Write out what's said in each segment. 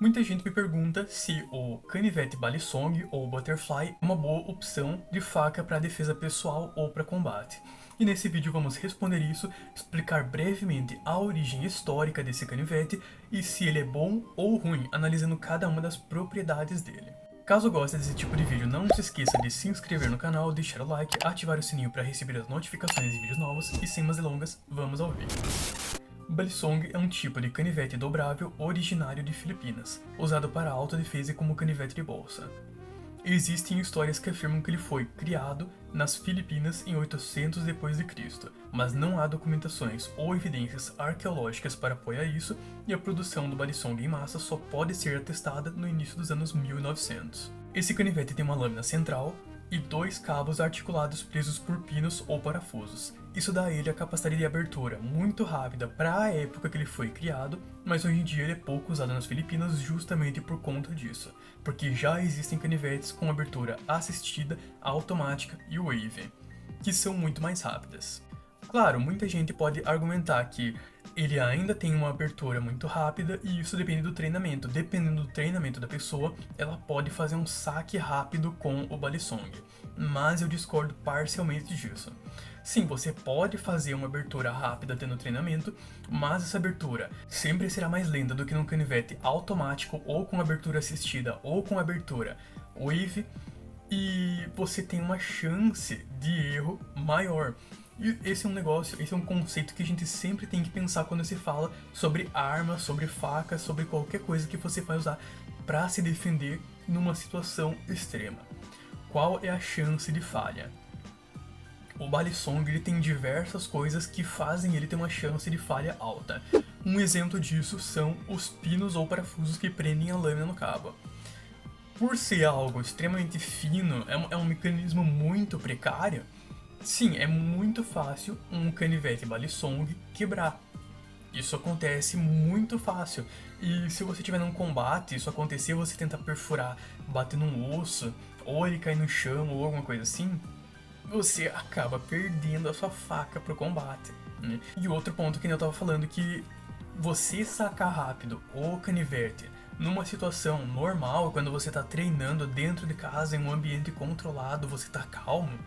Muita gente me pergunta se o canivete balisong ou butterfly é uma boa opção de faca para defesa pessoal ou para combate. E nesse vídeo vamos responder isso, explicar brevemente a origem histórica desse canivete e se ele é bom ou ruim, analisando cada uma das propriedades dele. Caso goste desse tipo de vídeo, não se esqueça de se inscrever no canal, deixar o like, ativar o sininho para receber as notificações de vídeos novos e sem mais delongas, vamos ao vídeo. O balisong é um tipo de canivete dobrável originário de Filipinas, usado para autodefesa e como canivete de bolsa. Existem histórias que afirmam que ele foi criado nas Filipinas em 800 d.C., mas não há documentações ou evidências arqueológicas para apoiar isso, e a produção do balisong em massa só pode ser atestada no início dos anos 1900. Esse canivete tem uma lâmina central e dois cabos articulados presos por pinos ou parafusos. Isso dá a ele a capacidade de abertura muito rápida para a época que ele foi criado, mas hoje em dia ele é pouco usado nas Filipinas justamente por conta disso, porque já existem canivetes com abertura assistida, automática e wave, que são muito mais rápidas. Claro, muita gente pode argumentar que ele ainda tem uma abertura muito rápida e isso depende do treinamento. Dependendo do treinamento da pessoa, ela pode fazer um saque rápido com o balisong, mas eu discordo parcialmente disso. Sim, você pode fazer uma abertura rápida tendo treinamento, mas essa abertura sempre será mais lenta do que num canivete automático ou com abertura assistida ou com abertura wave, e você tem uma chance de erro maior. E esse é um negócio, esse é um conceito que a gente sempre tem que pensar quando se fala sobre armas, sobre facas, sobre qualquer coisa que você vai usar para se defender numa situação extrema. Qual é a chance de falha? O balisong ele tem diversas coisas que fazem ele ter uma chance de falha alta. Um exemplo disso são os pinos ou parafusos que prendem a lâmina no cabo. Por ser algo extremamente fino, é um mecanismo muito precário. Sim, é muito fácil um canivete balisong quebrar. Isso acontece muito fácil. E se você estiver num combate, isso acontecer, você tentar perfurar, bater num osso, ou ele cair no chão, ou alguma coisa assim, você acaba perdendo a sua faca pro combate, né? E outro ponto que eu tava falando, que você sacar rápido o canivete numa situação normal, quando você tá treinando dentro de casa, em um ambiente controlado, você tá calmo,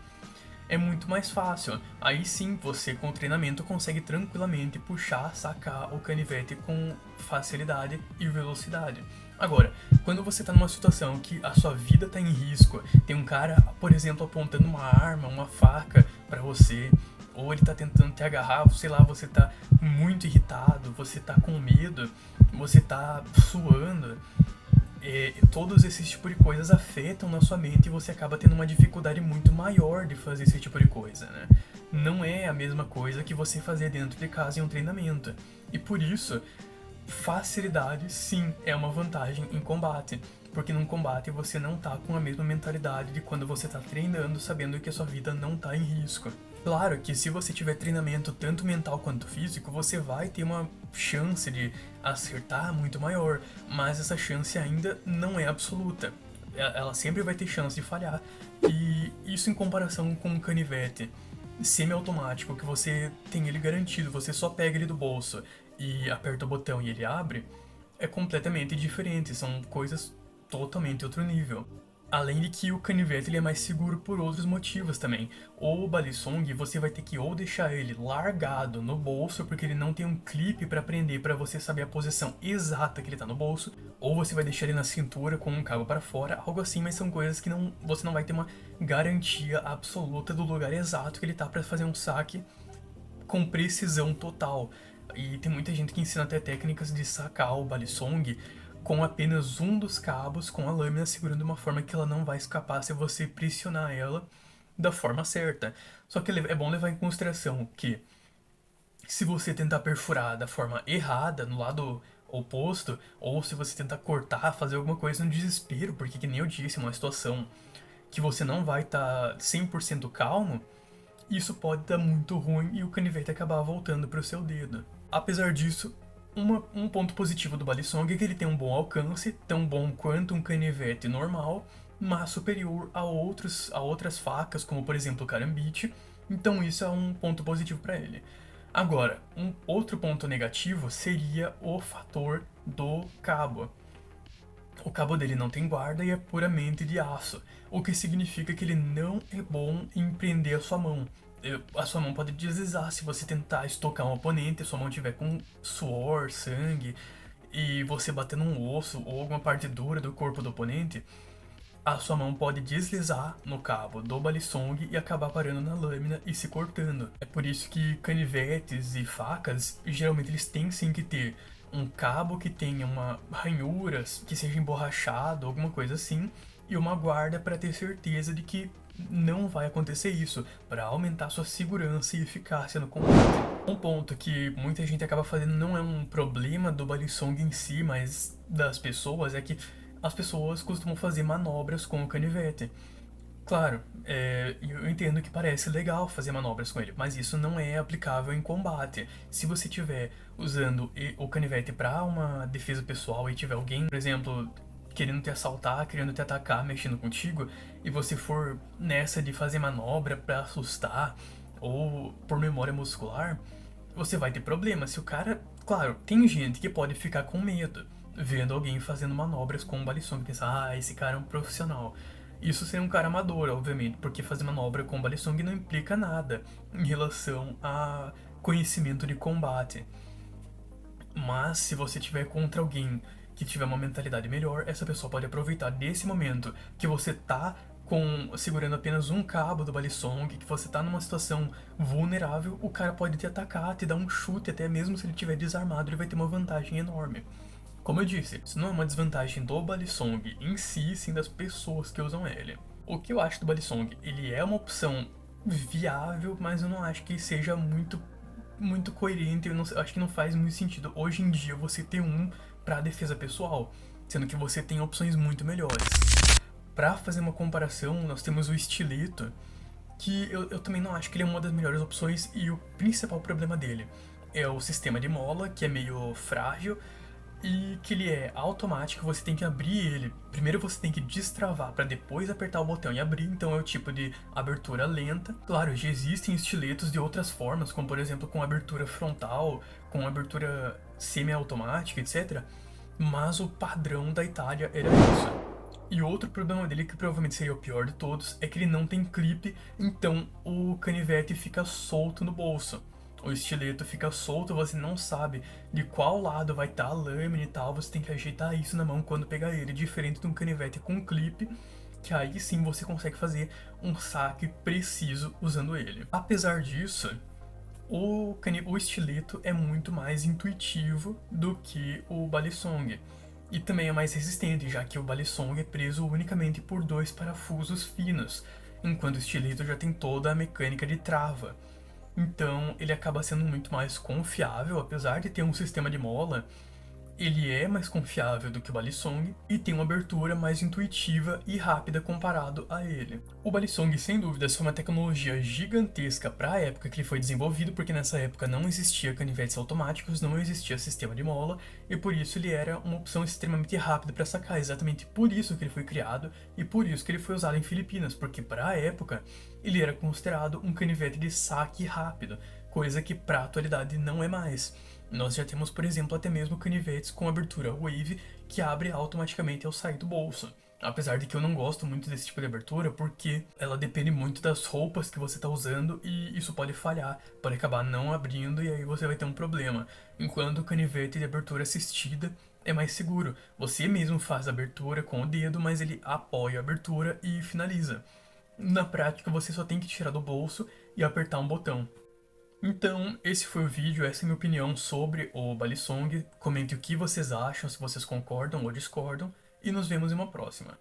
é muito mais fácil. Aí sim, você com treinamento consegue tranquilamente puxar, sacar o canivete com facilidade e velocidade. Agora, quando você tá numa situação que a sua vida tá em risco, tem um cara, por exemplo, apontando uma arma, uma faca pra você, ou ele tá tentando te agarrar, sei lá, você tá muito irritado, você tá com medo, você tá suando, todos esses tipos de coisas afetam na sua mente e você acaba tendo uma dificuldade muito maior de fazer esse tipo de coisa, né? Não é a mesma coisa que você fazer dentro de casa em um treinamento. E por isso, facilidade sim é uma vantagem em combate, porque num combate você não tá com a mesma mentalidade de quando você tá treinando, sabendo que a sua vida não tá em risco. Claro que se você tiver treinamento tanto mental quanto físico, você vai ter uma chance de acertar muito maior, mas essa chance ainda não é absoluta. Ela sempre vai ter chance de falhar. E isso em comparação com um canivete semi-automático, que você tem ele garantido, você só pega ele do bolso e aperta o botão e ele abre, é completamente diferente, são coisas totalmente outro nível. Além de que o canivete ele é mais seguro por outros motivos também. O balisong você vai ter que ou deixar ele largado no bolso, porque ele não tem um clipe para prender para você saber a posição exata que ele tá no bolso, ou você vai deixar ele na cintura com um cabo para fora, algo assim, mas são coisas que você não vai ter uma garantia absoluta do lugar exato que ele tá para fazer um saque com precisão total. E tem muita gente que ensina até técnicas de sacar o balisong com apenas um dos cabos, com a lâmina segurando de uma forma que ela não vai escapar se você pressionar ela da forma certa. Só que é bom levar em consideração que se você tentar perfurar da forma errada, no lado oposto, ou se você tentar cortar, fazer alguma coisa no desespero, porque que nem eu disse, é uma situação que você não vai estar 100% calmo, isso pode dar muito ruim e o canivete acabar voltando para o seu dedo. Apesar disso, um ponto positivo do balisong é que ele tem um bom alcance, tão bom quanto um canivete normal, mas superior a outras facas, como por exemplo o carambite, então isso é um ponto positivo para ele. Agora, um outro ponto negativo seria o fator do cabo. O cabo dele não tem guarda e é puramente de aço, o que significa que ele não é bom em prender a sua mão. A sua mão pode deslizar se você tentar estocar um oponente, a sua mão tiver com suor, sangue, e você bater num osso ou alguma parte dura do corpo do oponente, a sua mão pode deslizar no cabo do balisong e acabar parando na lâmina e se cortando. É por isso que canivetes e facas, geralmente eles têm sim que ter um cabo que tenha uma ranhura, que seja emborrachado, alguma coisa assim, e uma guarda para ter certeza de que não vai acontecer isso, para aumentar sua segurança e eficácia no combate. Um ponto que muita gente acaba fazendo não é um problema do balisong em si, mas das pessoas, é que as pessoas costumam fazer manobras com o canivete. Claro, eu entendo que parece legal fazer manobras com ele, mas isso não é aplicável em combate. Se você estiver usando o canivete para uma defesa pessoal e tiver alguém, por exemplo, querendo te assaltar, querendo te atacar, mexendo contigo, e você for nessa de fazer manobra para assustar ou por memória muscular, você vai ter problema. Se o cara, claro, tem gente que pode ficar com medo vendo alguém fazendo manobras com um balisong e pensar, ah, esse cara é um profissional. Isso seria um cara amador, obviamente, porque fazer manobra com balisong não implica nada em relação a conhecimento de combate. Mas se você tiver contra alguém que tiver uma mentalidade melhor, essa pessoa pode aproveitar desse momento que você tá segurando apenas um cabo do balisong, que você tá numa situação vulnerável, o cara pode te atacar, te dar um chute, até mesmo se ele estiver desarmado, ele vai ter uma vantagem enorme. Como eu disse, isso não é uma desvantagem do balisong em si, sim das pessoas que usam ele. O que eu acho do balisong? Ele é uma opção viável, mas eu não acho que seja muito coerente, eu acho que não faz muito sentido hoje em dia você ter um para defesa pessoal, sendo que você tem opções muito melhores. Para fazer uma comparação, nós temos o estileto, que eu também não acho que ele é uma das melhores opções, e o principal problema dele é o sistema de mola, que é meio frágil, e que ele é automático, você tem que abrir ele. Primeiro você tem que destravar para depois apertar o botão e abrir, então é o tipo de abertura lenta. Claro, já existem estiletos de outras formas, como por exemplo com abertura frontal, com abertura semi-automática, etc. Mas o padrão da Itália era isso. E outro problema dele, que provavelmente seria o pior de todos, é que ele não tem clipe, então o canivete fica solto no bolso. O estileto fica solto, você não sabe de qual lado vai estar a lâmina e tal, você tem que ajeitar isso na mão quando pegar ele, diferente de um canivete com clipe, que aí sim você consegue fazer um saque preciso usando ele. Apesar disso, o estileto é muito mais intuitivo do que o balisong. E também é mais resistente, já que o balisong é preso unicamente por dois parafusos finos, enquanto o estileto já tem toda a mecânica de trava. Então ele acaba sendo muito mais confiável, apesar de ter um sistema de mola, ele é mais confiável do que o balisong e tem uma abertura mais intuitiva e rápida comparado a ele. O balisong, sem dúvidas, foi uma tecnologia gigantesca para a época que ele foi desenvolvido, porque nessa época não existia canivetes automáticos, não existia sistema de mola, e por isso ele era uma opção extremamente rápida para sacar. Exatamente por isso que ele foi criado e por isso que ele foi usado em Filipinas, porque para a época ele era considerado um canivete de saque rápido, coisa que para a atualidade não é mais. Nós já temos, por exemplo, até mesmo canivetes com abertura wave que abre automaticamente ao sair do bolso. Apesar de que eu não gosto muito desse tipo de abertura, porque ela depende muito das roupas que você está usando e isso pode falhar, pode acabar não abrindo e aí você vai ter um problema. Enquanto o canivete de abertura assistida é mais seguro. Você mesmo faz a abertura com o dedo, mas ele apoia a abertura e finaliza. Na prática, você só tem que tirar do bolso e apertar um botão. Então, esse foi o vídeo, essa é a minha opinião sobre o balisong. Comente o que vocês acham, se vocês concordam ou discordam, e nos vemos em uma próxima.